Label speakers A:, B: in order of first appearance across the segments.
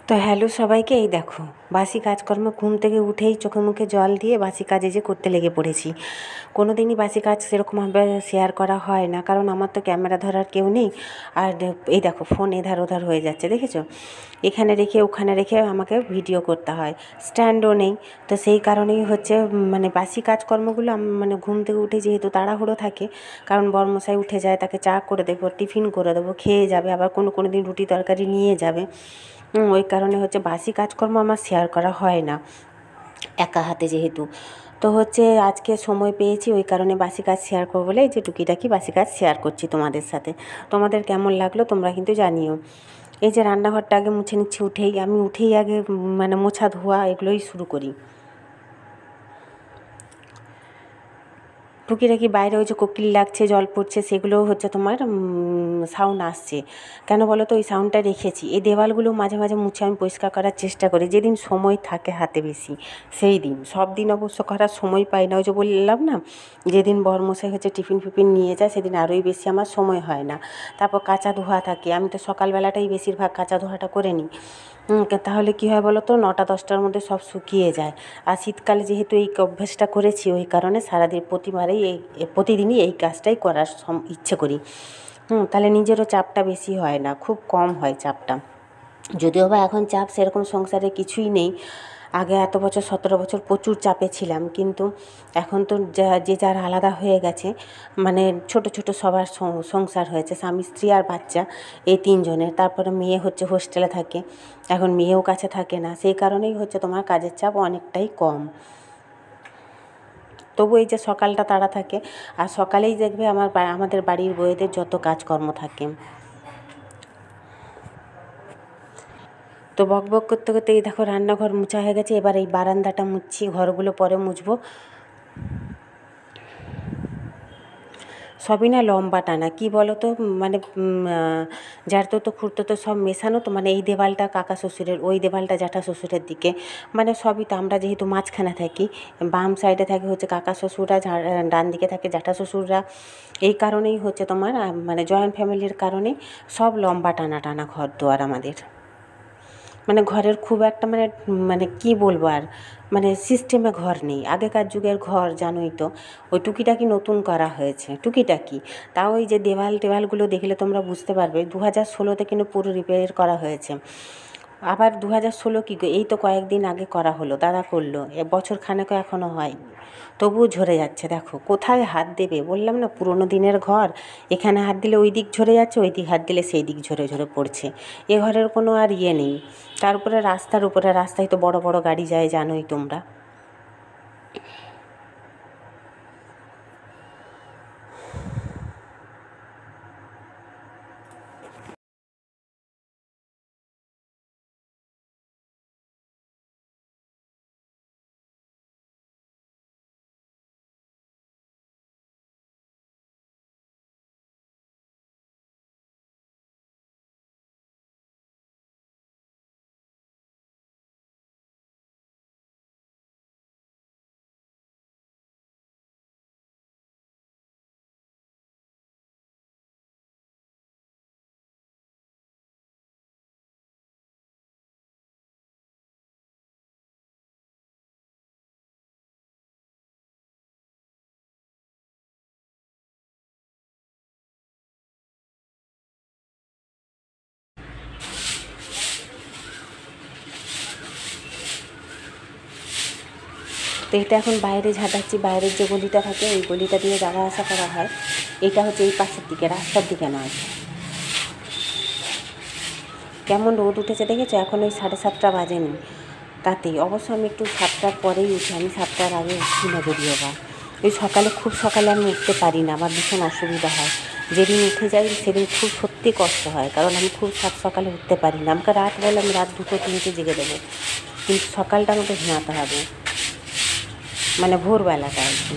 A: তো হ্যালো সবাইকে, এই দেখো বাসি কাজকর্ম ঘুম থেকে উঠেই চোখে মুখে জল দিয়ে বাসি কাজে যে করতে লেগে পড়েছি। কোনো দিনই বাসি কাজ সেরকমভাবে শেয়ার করা হয় না, কারণ আমার তো ক্যামেরা ধরার কেউ নেই। আর এই দেখো ফোন এধার ওধার হয়ে যাচ্ছে, দেখেছো? এখানে রেখে ওখানে রেখে আমাকে ভিডিও করতে হয়, স্ট্যান্ডও নেই। তো সেই কারণেই হচ্ছে মানে বাসি কাজকর্মগুলো মানে ঘুম থেকে উঠে যেহেতু তাড়াহুড়ো থাকে, কারণ বরমশাই উঠে যায়, তাকে চা করে দেবো, টিফিন করে দেবো, খেয়ে যাবে, আবার কোনো দিন রুটি তরকারি নিয়ে যাবে। ওই কারণে হচ্ছে বাসি কাজকর্ম আমার শেয়ার করা হয় না, একা হাতে যেহেতু। তো হচ্ছে আজকে সময় পেয়েছি, ওই কারণে বাসি কাজ শেয়ার করবো বলে এই যে টুকিটাকি বাসি কাজ শেয়ার করছি তোমাদের সাথে। তোমাদের কেমন লাগলো তোমরা কিন্তু জানিও। এই যে রান্নাঘরটা আগে মুছে নিচ্ছি, উঠেই আগে মানে মোছা ধোয়া এগুলোই শুরু করি। টুকিটাকি বাইরে ওই যে কোকিল লাগছে, জল পড়ছে, সেগুলোও হচ্ছে তোমার সাউন্ড আসছে। কেন বলো তো? ওই সাউন্ডটা রেখেছি। এই দেওয়ালগুলো মাঝে মাঝে মুছে আমি পরিষ্কার করার চেষ্টা করি, যেদিন সময় থাকে হাতে বেশি সেই দিন। সব দিন অবশ্য করার সময় পাই না, ওই যে বললাম না, যেদিন বরমশাই হচ্ছে টিফিন ফিফিন নিয়ে যায় সেদিন আরোই বেশি আমার সময় হয় না। তারপর কাঁচা ধোয়া থাকে, আমি তো সকালবেলাটাই বেশিরভাগ কাঁচা ধোয়াটা করে নিই। তাহলে কী হয় বলো তো, 9টা-10টার মধ্যে সব শুকিয়ে যায়। আর শীতকালে যেহেতু এই অভ্যেসটা করেছি, ওই কারণে সারাদিন প্রতিদিনই এই কাজটাই করার ইচ্ছে করি। তাহলে নিজেরও চাপটা বেশি হয় না, খুব কম হয় চাপটা। যদিও বা এখন চাপ সেরকম সংসারে কিছুই নেই। আগে এত বছর 17 বছর প্রচুর চাপে ছিলাম, কিন্তু এখন তো যে যার আলাদা হয়ে গেছে। মানে ছোট ছোট সবার সংসার হয়েছে, স্বামী স্ত্রী আর বাচ্চা, এই 3জনের। তারপরে মেয়ে হচ্ছে হোস্টেলে থাকে, এখন মেয়েও কাছে থাকে না, সেই কারণেই হচ্ছে তোমার কাজের চাপ অনেকটাই কম। তবু এই যে সকালটা তাড়া থাকে, আর সকালেই দেখবে আমাদের বাড়ির বউদের যত কাজকর্ম থাকে। তো বকবক করতে করতে এই দেখো রান্নাঘর মোছা হয়ে গেছে, এবার এই বারান্দাটা মুছছি, ঘরগুলো পরে মুছবো। সবই না লম্বা টানা, কী বলো তো, মানে জ্যাঠতো খুড়তো সব মেশানো, তো মানে এই দেওয়ালটা কাকা শ্বশুরের, ওই দেওয়ালটা জ্যাঠা শ্বশুরের দিকে, মানে সবই তো। আমরা যেহেতু মাঝখানে থাকি, বাম সাইডে থাকে হচ্ছে কাকা শ্বশুররা, ডান দিকে থাকে জ্যাঠা শ্বশুররা। এই কারণেই হচ্ছে তোমার মানে জয়েন্ট ফ্যামিলির কারণে সব লম্বা টানা টানা ঘর দুয়ার আমাদের। মানে ঘরের খুব একটা মানে মানে কী বলবো আর, মানে সিস্টেমে ঘর নেই। আগেকার যুগের ঘর জানোই তো, ওই টুকিটাকি নতুন করা হয়েছে, টুকিটাকি। তাও ওই যে দেওয়ালগুলো দেখলে তোমরা বুঝতে পারবে, 2016-তে কিন্তু পুরো রিপেয়ার করা হয়েছে। আবার 2016 কী গো, এই তো কয়েকদিন আগে করা হলো, দাদা করলো, বছর খানেকও এখনও হয়নি, তবুও ঝরে যাচ্ছে। দেখো কোথায় হাত দেবে, বললাম না পুরোনো দিনের ঘর। এখানে হাত দিলে ওই দিক ঝরে যাচ্ছে, ওই দিক হাত দিলে সেই দিক ঝরে ঝরে পড়ছে। এ ঘরের কোনো আর ইয়ে নেই। তার উপরে রাস্তায় তো বড় বড় গাড়ি যায়, জানোই তোমরা। তো এটা এখন বাইরে ঝাঁটাচ্ছি, বাইরের যে গলিটা থাকে ওই গলিটা দিয়ে যাওয়া আসা করা হয়। এটা হচ্ছে এই পাশের দিকে, রাস্তার দিকে নয়। কেমন রোদ উঠেছে দেখেছো? এখন ওই 7:30 বাজেনি, তাতেই। অবশ্য আমি একটু 7টার পরেই উঠি, আমি 7টার আগে উঠি না যদিও বা। ওই খুব সকালে আমি উঠতে পারি না, আমার ভীষণ অসুবিধা হয়। যেদিন উঠে যাই সেদিন খুব সত্যি কষ্ট হয়, কারণ আমি খুব সকালে উঠতে পারি না। আমাকে রাত বলে আমি রাত 2-3টে জেগে দেবো, কিন্তু সকালটা আমাকে ঘুমাতে হবে, মানে ভোরবেলাটা আর কি।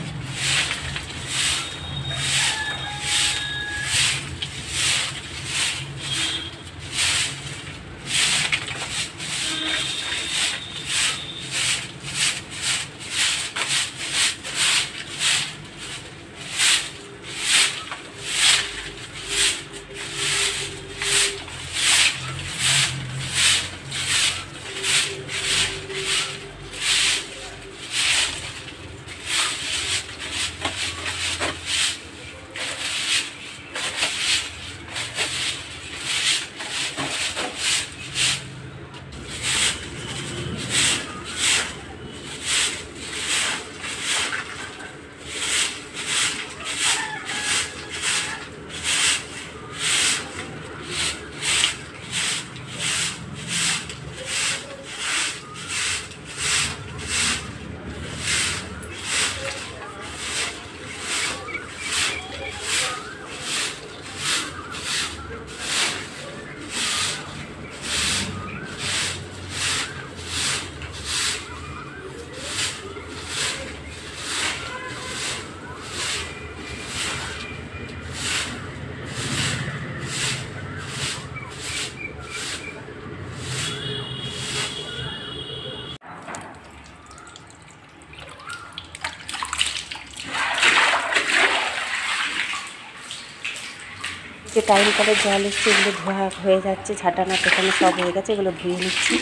A: টাইম কলের জল এসছে, এগুলো ধোয়া হয়ে যাচ্ছে, ঝাঁটানা পেটানো সব হয়ে গেছে, এগুলো ধুয়ে নিচ্ছি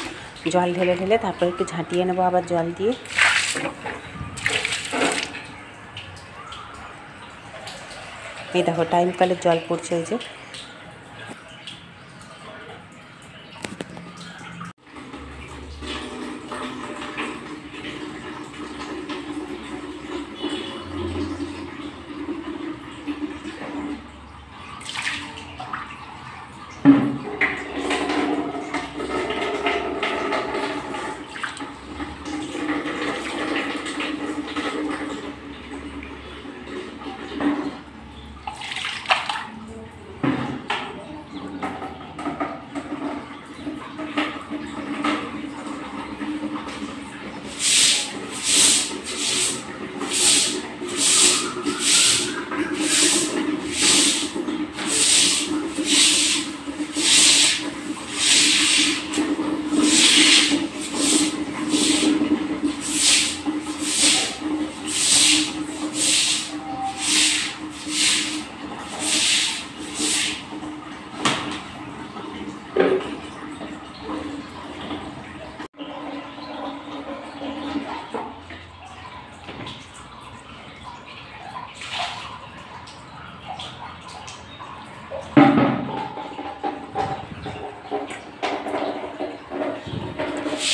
A: জল ঢেলে ঢেলে, তারপর একটু ঝাঁটিয়ে নেবো আবার জল দিয়ে। এই দেখো টাইম কলের জল পড়ছে, ওই যে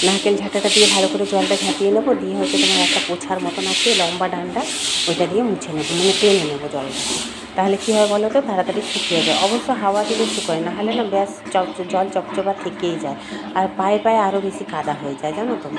A: নারকেল ঝাঁটাটা দিয়ে ভালো করে জলটা ঝাঁটিয়ে নেবো, দিয়ে হচ্ছে তোমার একটা পোছার মতন আছে লম্বা ডান্ডা, ওইটা দিয়ে মুছে নেবো, মানে টেনে নেবো জলটা। তাহলে কী হয় বলো তো, তাড়াতাড়ি শুকিয়ে যায়। অবশ্য হাওয়া দিলে শুকোয়, না হলে না ব্যাস জল চপচপা থেকেই যায়, আর পায়ে পায়ে আরও বেশি কাদা হয়ে যায়, জানো তো।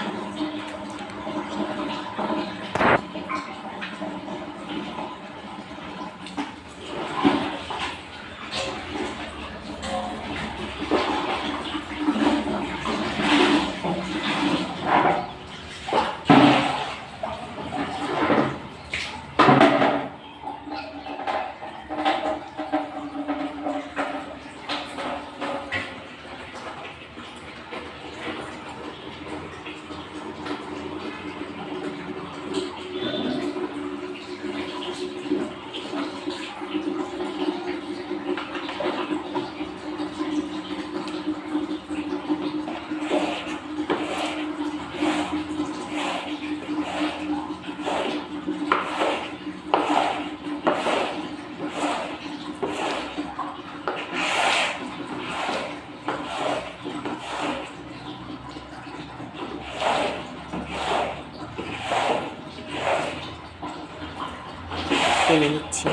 A: টেনে নিচ্ছি।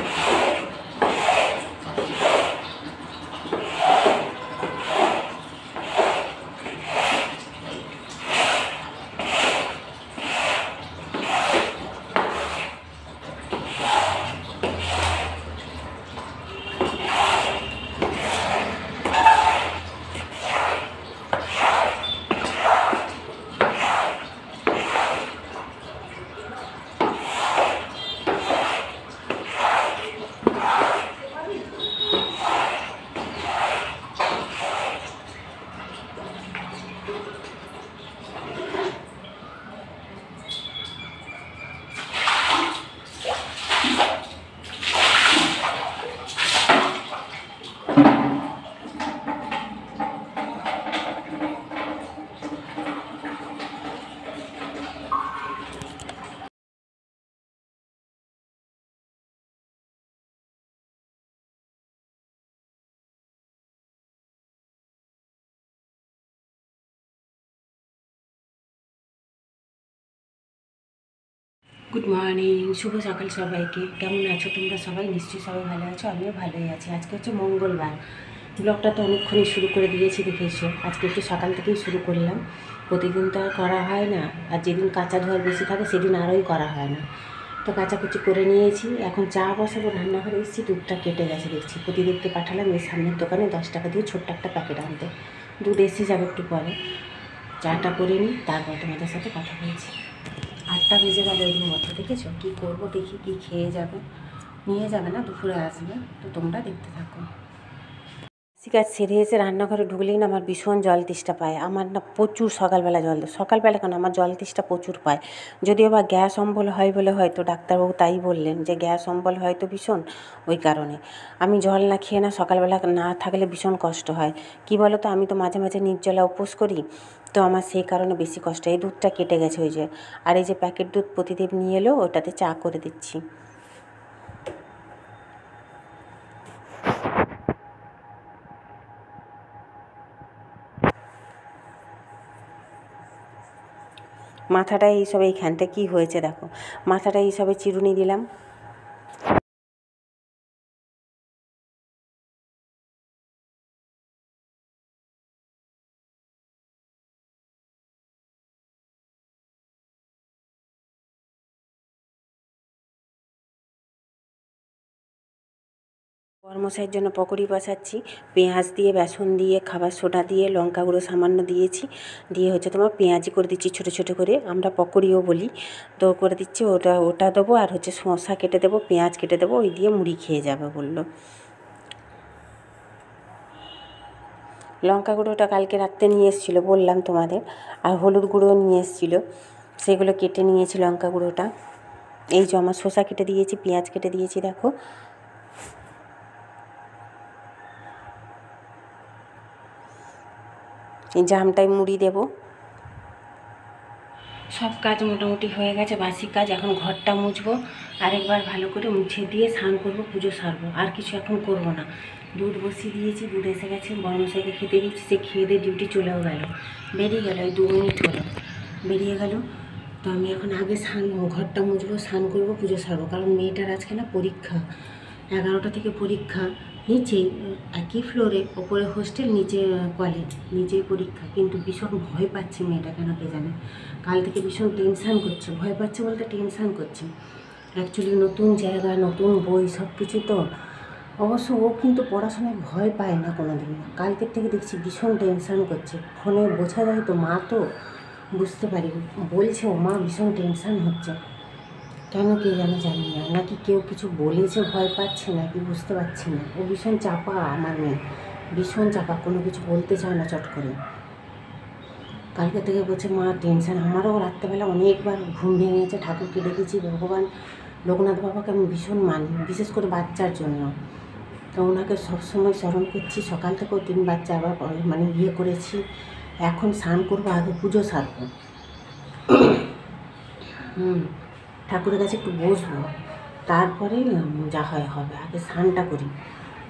A: গুড মর্নিং, শুভ সকাল সবাইকে। কেমন আছো তোমরা সবাই? নিশ্চয়ই সবাই ভালো আছো, আমিও ভালোই আছি। আজকে হচ্ছে মঙ্গলবার, ব্লগটা তো অনেকক্ষণই শুরু করে দিয়েছি, দেখেছো। আজকে একটু সকাল থেকেই শুরু করলাম, প্রতিদিন তো আর করা হয় না, আর যেদিন কাঁচা ধোয়ার বেশি থাকে সেদিন আরোই করা হয় না। তো কাচাকুচি করে নিয়েছি, এখন চা বসাবো। রান্নাঘরে এসেছি, দুধটা কেটে গেছে দেখছি। প্রতিদিনকে পাঠালাম এই সামনের দোকানে 10 টাকা দিয়ে ছোট্ট একটা প্যাকেট আনতে, দুধ এসে যাবে একটু পরে। চাটা করে নিই, তারপর তোমাদের সাথে কথা বলছি। 8টা বেজে গেল এর মধ্যে, দেখেছো। কী করবো দেখি, কী খেয়ে যাবে, নিয়ে যাবে না, দুপুরে আসবে, তো তোমরা দেখতে থাকো। কাজ সেরে এসে রান্নাঘরে ঢুকলেই না আমার ভীষণ জল তেষ্টা পায়। আমার না প্রচুর সকালবেলা সকালবেলা কেন, আমার জল তেষ্টা প্রচুর পায়। যদিও বা গ্যাস অম্বল হয় বলে হয়তো ডাক্তারবাবু তাই বললেন যে গ্যাস অম্বল হয়তো ভীষণ, ওই কারণে আমি জল না খেয়ে না সকালবেলা না থাকলে ভীষণ কষ্ট হয়। কী বলো তো, আমি তো মাঝে মাঝে নির্জলা উপোস করি, তো আমার সেই কারণে বেশি কষ্ট। এই দুধটা কেটে গেছে ওই যে, আর এই যে প্যাকেট দুধ প্রতিদিন নিয়ে এলো, ওটাতে চা করে দিচ্ছি। মাথাটা এইসব, এইখানটা কী হয়েছে দেখো, মাথাটা এইসবে চিরুনি দিলাম। বরমশাইয়ের জন্য পকোড়ি বসাচ্ছি, পেঁয়াজ দিয়ে, বেসন দিয়ে, খাবার সোডা দিয়ে, লঙ্কা গুঁড়ো সামান্য দিয়েছি, দিয়ে হচ্ছে তোমার পেঁয়াজি করে দিচ্ছি ছোটো ছোটো করে, আমরা পকোড়িও বলি, তো করে দিচ্ছি। ওটা দেবো, আর হচ্ছে শসা কেটে দেবো, পেঁয়াজ কেটে দেবো, ওই দিয়ে মুড়ি খেয়ে যাবে বললো। লঙ্কা গুঁড়োটা কালকে রাত্রে নিয়ে এসেছিলো বললাম তোমাদের, আর হলুদ গুঁড়োও নিয়ে এসেছিলো, সেগুলো কেটে নিয়েছি লঙ্কা গুঁড়োটা। এই যে আমার শসা কেটে দিয়েছি, পেঁয়াজ কেটে দিয়েছি, দেখো। এই জামটায় মুড়ি দেবো। সব কাজ মোটামুটি হয়ে গেছে, বাসি কাজ। এখন ঘরটা মুছবো, আরেকবার ভালো করে মুছে দিয়ে স্নান করবো, পুজো সারবো, আর কিছু এখন করব না। দুধ বসিয়ে দিয়েছি, দুধ এসে গেছে, বড়মশাইকে খেতে দিচ্ছি, সে খেয়ে দিয়ে ডিউটি চলেও গেল, বেরিয়ে গেল, ওই 2 মিনিট হলো বেরিয়ে গেল। তো আমি এখন আগে ঘরটা মুছবো, স্নান করবো, পুজো সারবো, কারণ মেয়েটার আজকে না পরীক্ষা, 11টা থেকে পরীক্ষা। নিচেই একই ফ্লোরে, ওপরে হোস্টেল, নিচে কলেজ, নিচেই পরীক্ষা। কিন্তু ভীষণ ভয় পাচ্ছে মেয়েটা, কেন কে জানে, কাল থেকে ভীষণ টেনশান করছে। ভয় পাচ্ছে বলতে টেনশান করছে, অ্যাকচুয়ালি নতুন জায়গা, নতুন বই, সব কিছু তো। অবশ্য ও কিন্তু পড়াশোনায় ভয় পায় না কোনো দিন, কালকের থেকে দেখছি ভীষণ টেনশান করছে। ফোনে বোঝা যায় তো, মা তো বুঝতে পারি, বলছে ও মা ভীষণ টেনশান হচ্ছে, কেন কে জানে, জানি না, নাকি কেউ কিছু বলেছে ভয় পাচ্ছে, নাকি বুঝতে পারছি না। ও ভীষণ চাপা, আমার মেয়ে ভীষণ চাপা, কোনো কিছু বলতে চায় না চট করে। কালকে থেকে বলছে মা টেনশান। আমারও রাত্রেবেলা অনেকবার ঘুম ভেঙে গেছে, ঠাকুরকে ডেকেছি, ভগবান লোকনাথ বাবাকে আমি ভীষণ মানি, বিশেষ করে বাচ্চার জন্য, তো ওনাকে সবসময় স্মরণ করছি। সকাল থেকেও 3 বাচ্চা আবার মানে করেছি। এখন স্নান করবো, আগে পুজো সারবো, ঠাকুরের কাছে একটু বসবো, তারপরে যা হয় হবে। আগে স্নানটা করি,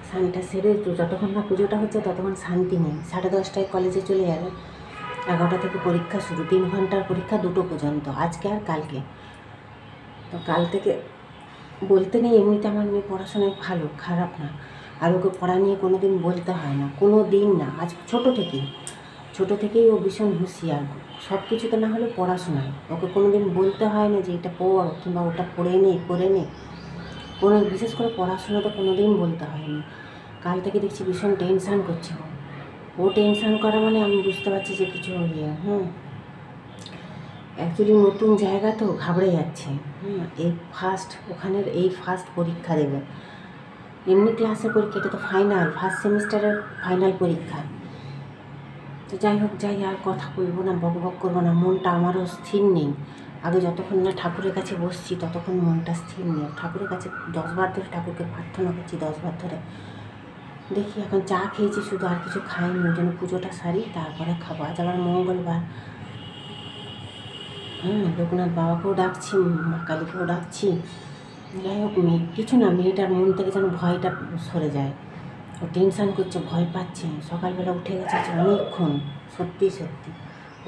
A: স্নানটা সেরে যতক্ষণ না পুজোটা হচ্ছে ততক্ষণ শান্তি নেই। 10:30টায় কলেজে চলে যাবে, 11টা থেকে পরীক্ষা শুরু, 3 ঘন্টার পরীক্ষা, 2টো পর্যন্ত, আজকে আর কালকে। তো কাল থেকে বলতে নেই, এমনিতে আমার মেয়ে পড়াশোনায় ভালো, খারাপ না, আর ওকে পড়া নিয়ে কোনো দিন বলতে হয় না, কোনো দিন না। আজ ছোটো থেকেই ও ভীষণ হুঁশিয়ার, সব কিছুতে না হলে পড়াশোনায় ওকে কোনো দিন বলতে হয় না যে এটা পড় কিংবা ওটা পড়ে নে, করে নে, কোনো, বিশেষ করে পড়াশোনাটা কোনো দিন বলতে হয়নি। কাল থেকে দেখছি ভীষণ টেনশান করছে ও টেনশান করা মানে আমি বুঝতে পারছি যে কিছু অ্যাকচুয়ালি নতুন জায়গা তো, ঘাবড়ে যাচ্ছে। এই ফার্স্ট পরীক্ষা দেবে, এমনি ক্লাসের পরীক্ষা, এটা তো ফাইনাল, ফার্স্ট সেমিস্টারের ফাইনাল পরীক্ষা। তো যাই হোক, আর কথা বলবো না, বক করবো না, মনটা আমারও স্থির নেই। আগে যতক্ষণ না ঠাকুরের কাছে বসছি ততক্ষণ মনটা স্থির নেই। ঠাকুরের কাছে 10 বার ধরে ঠাকুরকে প্রার্থনা করছি, 10 বার ধরে। দেখি, এখন চা খেয়েছি শুধু, আর কিছু খাইনি, ওই জন্য পুজোটা সারি, তারপরে খাবো। আজ আবার মঙ্গলবার, লোকনাথ বাবাকেও ডাকছি, মা কালীকেও ডাকছি। যাই হোক, কিছু না, মেয়েটার মন থেকে যেন ভয়টা সরে যায়। ও টেনশান করছে, ভয় পাচ্ছে, সকালবেলা উঠে গেছে অনেকক্ষণ, সত্যি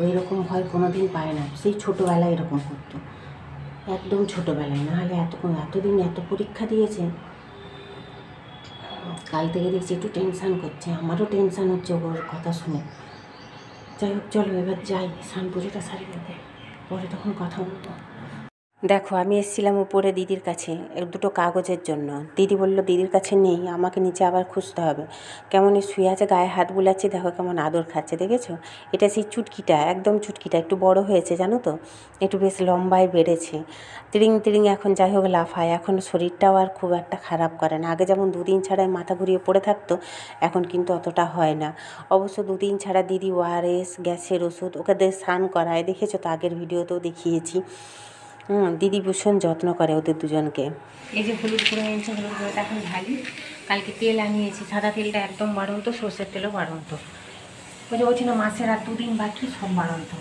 A: ওই রকম ভয় কোনো দিন পায় না। সেই ছোটোবেলায় এরকম করতো, একদম ছোটোবেলায়, নাহলে এতদিন এত পরীক্ষা দিয়েছে। কাল থেকে দেখছি একটু টেনশান করছে, আমারও টেনশান হচ্ছে ওর কথা শুনে। যাই হোক, চলো এবার যাই, স্নান পুজোটা সারি, পরে তখন কথা বলবো। দেখো আমি এসেছিলাম উপরে দিদির কাছে দুটো কাগজের জন্য। দিদি বলল দিদির কাছে নেই, আমাকে নিচে আবার খুঁজতে হবে। কেমন শুয়ে আছে, গায়ে হাত বুলাচ্ছে, দেখো কেমন আদর খাচ্ছে, দেখেছো? এটা সেই চুটকিটা, একদম চুটকিটা, একটু বড় হয়েছে জানো তো, একটু বেশ লম্বায় বেড়েছে। তিরিং তিরিং এখন যাই হোক লাফায়, এখন শরীরটাও আর খুব একটা খারাপ করে না। আগে যেমন দুদিন ছাড়াই মাথা ঘুরিয়ে পড়ে থাকতো, এখন কিন্তু অতটা হয় না। অবশ্য দুদিন ছাড়া দিদি ওআরএস, গ্যাসের ওষুধ, ওকে স্নান করায়, দেখেছো তো, আগের ভিডিওতেও দেখিয়েছি। দিদি ভীষণ যত্ন করে ওদের দুজনকে। এই যে হলুদ গুঁড়ো এনেছে, হলুদ গুঁড়োটা এখন ঢালি। কালকে তেল আনিয়েছি, সাদা তেলটা একদম বাড়ন্ত, সর্ষের তেলও বাড়ন্ত। ওই যে বলছি না মাসের আর 2 দিন বাকি, সব বাড়ন্ত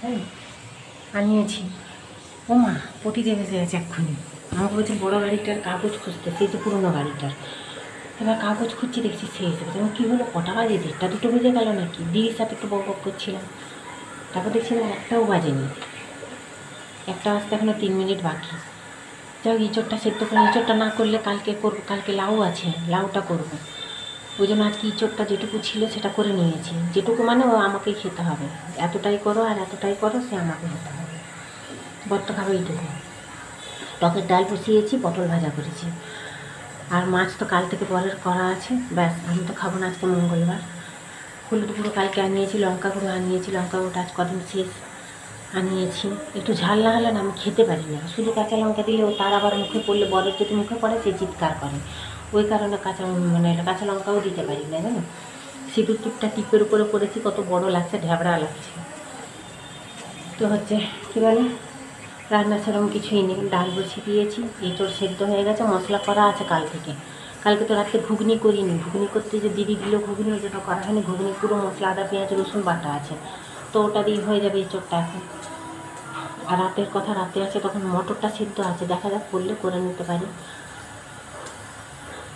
A: তাই আনিয়েছি। ও মা পতিদেব এসে গেছে এক্ষুনি, আমাকে বলছে বড়ো গাড়িটার কাগজ খুঁজতে, সেই যে পুরোনো গাড়িটার। এবার কাগজ খুঁজছি, দেখছি সে এসে গেছে। কী হলো, কটা বাজে, 1টা 2টো বেজে গেল নাকি? দিদির সাথে একটু বক বক করছিলাম, তারপর দেখছিলাম 1টাও বাজেনি, 1টা বাজতে এখনো 3 মিনিট বাকি। যাই ইঁচড়টা সেদ্ধ করে, ইঁচড়টা না করলে কালকে করবো, কালকে লাউ আছে, লাউটা করবো। ওই জন্য আজকে ইঁচড়টা যেটুকু ছিল সেটা করে নিয়েছি। যেটুকু মানে ও আমাকেই খেতে হবে, এতটাই করো আর এতটাই করো, সে আমাকে খেতে হবে। বড্ড খাবে এইটুকু। টকের ডাল বসিয়েছি, পটল ভাজা করেছি, আর মাছ তো কাল থেকে পরের করা আছে। ব্যাস, আমি তো খাবো না, আজকে মঙ্গলবার। হলুদ গুঁড়ো কালকে আনিয়েছি, লঙ্কা গুঁড়ো আনিয়েছি, লঙ্কা গুঁড়োটা আজ কদিন শেষ আনিয়েছি। একটু ঝাল না হলে না আমি খেতে পারি না। শুধু কাঁচা লঙ্কা দিলেও তার আবার মুখে পড়লে, বরের যদি মুখে পড়ে সে চিৎকার করে, ওই কারণে কাঁচা লঙ্কাও দিতে পারি না জানো। সিঁদুর টিপটা টিপের উপরে পড়েছি, কত বড় লাগছে, ঢ্যাবড়া লাগছে। তো হচ্ছে কী বলে, রান্না সেরকম কিছুই নেই, ডাল বসিয়ে দিয়েছি, এঁচড় সেদ্ধ হয়ে গেছে, মশলা করা আছে কাল থেকে। কালকে তো রাত্রে ঘুগনি করিনি, ঘুগনি করতে যে দিদি দিল ঘুগনি, যেটা করা হয়নি। ঘুগনি পুরো মশলা, আদা পেঁয়াজ রসুন বাটা আছে, তো ওটা দিয়ে হয়ে যাবে এঁচড়টা এখন। আর রাতের কথা, রাতে আছে তখন মটরটা সিদ্ধ আছে, দেখা যাক করলে করে নিতে পারি।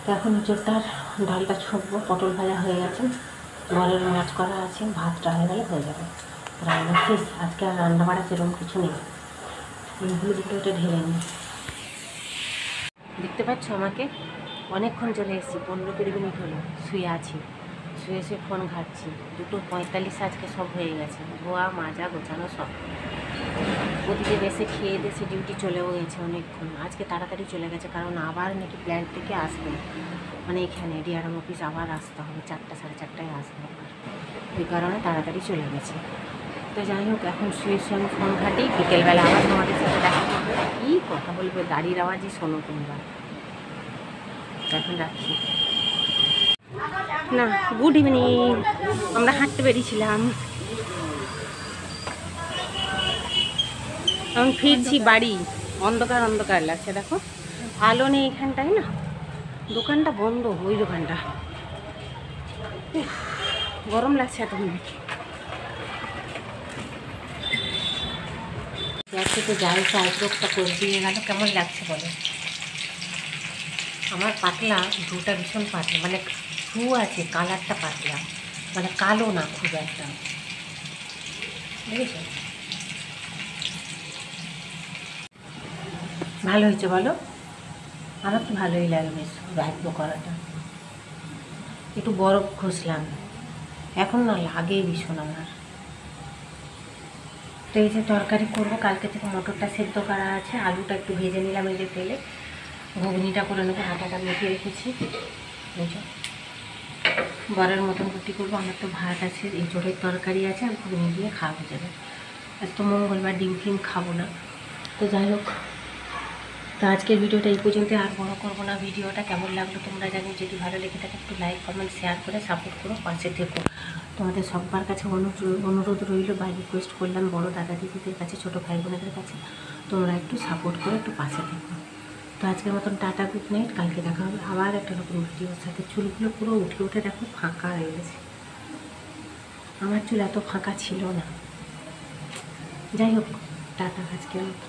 A: তো এখন এঁচড়টার ডালটা ছুঁকবো, পটল ভাজা হয়ে গেছে, বরের মাছ করা আছে, ভাতটা হয়ে গেলে হয়ে যাবে, রান্না শেষ। আজকে আর রান্না বাড়া সেরকম কিছু নেই। হলুদ গুঁড়োটা ঢেলে নিই। দেখতে পাচ্ছ আমাকে, অনেকক্ষণ চলে এসেছি, 15-20 মিনিট হলো শুয়ে আছি, শুয়ে শুয়ে ফোন ঘাটছি। 2:45 আজকে সব হয়ে গেছে, ধোয়া মাজা গোছানো সব। ওদিকে বেশি খেয়ে দেশে ডিউটি চলেও গেছে অনেকক্ষণ, আজকে তাড়াতাড়ি চলে গেছে, কারণ আবার নাকি প্ল্যান্ট থেকে আসবে, মানে এখানে ডিআরএম অফিস আবার আসতে হবে, 4টা 4:30টায় আসবে আবার, ওই কারণে তাড়াতাড়ি চলে গেছে। তো যাই হোক, এখন শুয়ে শুয়ে আমি ফোন ঘাটি, বিকেলবেলা আবার তোমাদের সাথে দেখা করবো, কী কথা বলবে, গাড়ির আওয়াজই শোনো তোমরা। এখন রাখি না। গুড ইভিনিং, আমরা হাঁটতে বেরিয়েছিলাম, এখন ফিরছি বাড়ি। অন্ধকার অন্ধকার লাগছে, দেখো আলো নেই এখানটায় না, দোকানটা বন্ধ, ওই দোকানটা। গরম লাগছে এখন। যাচ্ছে তো যাই, আইব্রোটা করে দিয়ে গেল, কেমন লাগছে বলো? আমার পাতলা ভ্রুটা ভীষণ পাতলা, মানে ভ্রু আছে, কালারটা পাতলা, মানে কালো না খুব একটা, বুঝেছ? ভালো হয়েছে বলো? আমার তো ভালোই লাগে বেশ আইব্রো করাটা। একটু বরফ ঘষলাম, এখন না লাগে ভীষণ আমার। তো এই যে তরকারি করবো, কালকে থেকে মটরটা সেদ্ধ করা আছে, আলুটা একটু ভেজে নিলাম এই যে তেলে, ঘুগনিটা করে নেবো, আটাটা মেখে রেখেছি। বুঝো, বরের মতন রুটি করবো, আমার তো ভাত আছে, এঁচড়ের তরকারি আছে, আর ঘুগনি দিয়ে খাওয়া হয়ে যাবে। আজ তো মঙ্গলবার, ডিম ফিম খাবো না। তো যাই হোক, তো আজকের ভিডিওটা এই পর্যন্ত, আর বড় করবো না। ভিডিওটা কেমন লাগলো তোমরা জানিও, যদি ভালো লেগে থাকে একটু লাইক কমেন্ট শেয়ার করে সাপোর্ট করো, পাশে থেকো। তোমাদের সবার কাছে অনুরোধ রইল বা রিকোয়েস্ট করলাম, বড় দাদা দিদিদের কাছে, ছোটো ভাই বোনেদের কাছে, তোমরা একটু সাপোর্ট করে একটু পাশে থেকো। তো আজকের মতন টাটা, গুড নাইট। কালকে দেখা হবে আবার একটা নতুন ভিডিওর সাথে। চুলগুলো পুরো উঠে উঠে দেখো ফাঁকা হয়ে গেছে, আমার চুল এত ফাঁকা ছিল না। যাই হোক, টাটা আজকের মতো।